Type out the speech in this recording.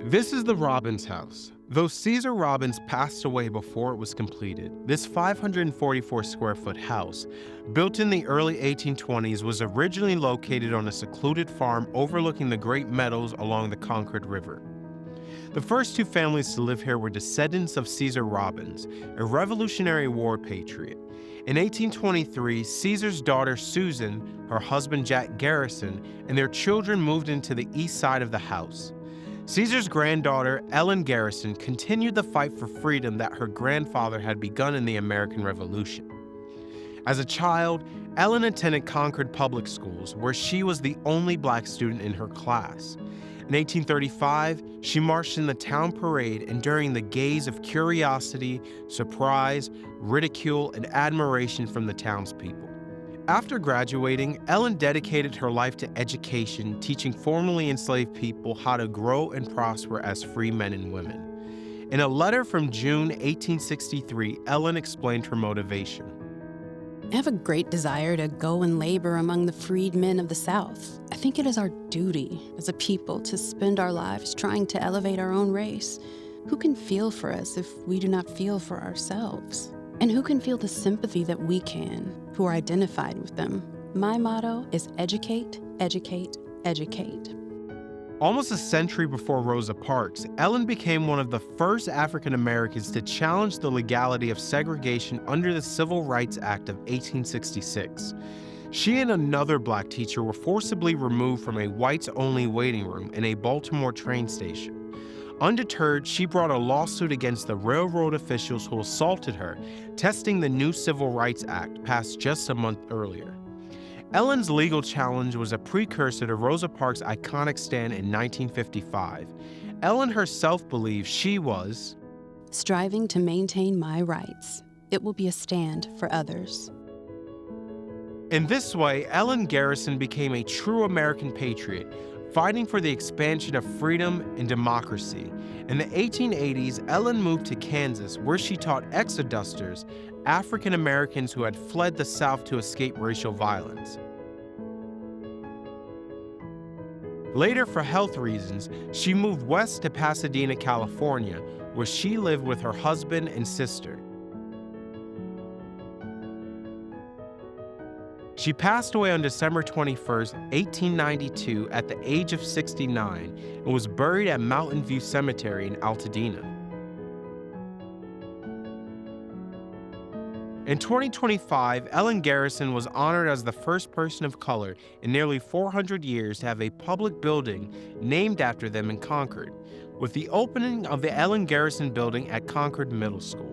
This is the Robbins house. Though Caesar Robbins passed away before it was completed, this 544 square foot house, built in the early 1820s, was originally located on a secluded farm overlooking the Great Meadows along the Concord River. The first two families to live here were descendants of Caesar Robbins, a Revolutionary War patriot. In 1823, Caesar's daughter Susan, her husband Jack Garrison, and their children moved into the east side of the house. Caesar's granddaughter, Ellen Garrison, continued the fight for freedom that her grandfather had begun in the American Revolution. As a child, Ellen attended Concord Public Schools, where she was the only black student in her class. In 1835, she marched in the town parade, enduring the gaze of curiosity, surprise, ridicule, and admiration from the townspeople. After graduating, Ellen dedicated her life to education, teaching formerly enslaved people how to grow and prosper as free men and women. In a letter from June 1863, Ellen explained her motivation. I have a great desire to go and labor among the freed men of the South. I think it is our duty as a people to spend our lives trying to elevate our own race. Who can feel for us if we do not feel for ourselves? And who can feel the sympathy that we can, who are identified with them? My motto is educate, educate, educate. Almost a century before Rosa Parks, Ellen became one of the first African Americans to challenge the legality of segregation under the Civil Rights Act of 1866. She and another black teacher were forcibly removed from a whites-only waiting room in a Baltimore train station. Undeterred, she brought a lawsuit against the railroad officials who assaulted her, testing the new Civil Rights Act passed just a month earlier. Ellen's legal challenge was a precursor to Rosa Parks' iconic stand in 1955. Ellen herself believes she was striving to maintain my rights. It will be a stand for others. In this way, Ellen Garrison became a true American patriot, fighting for the expansion of freedom and democracy. In the 1880s, Ellen moved to Kansas, where she taught exodusters, African Americans who had fled the South to escape racial violence. Later, for health reasons, she moved west to Pasadena, California, where she lived with her husband and sister. She passed away on December 21, 1892, at the age of 69, and was buried at Mountain View Cemetery in Altadena. In 2025, Ellen Garrison was honored as the first person of color in nearly 400 years to have a public building named after them in Concord, with the opening of the Ellen Garrison Building at Concord Middle School.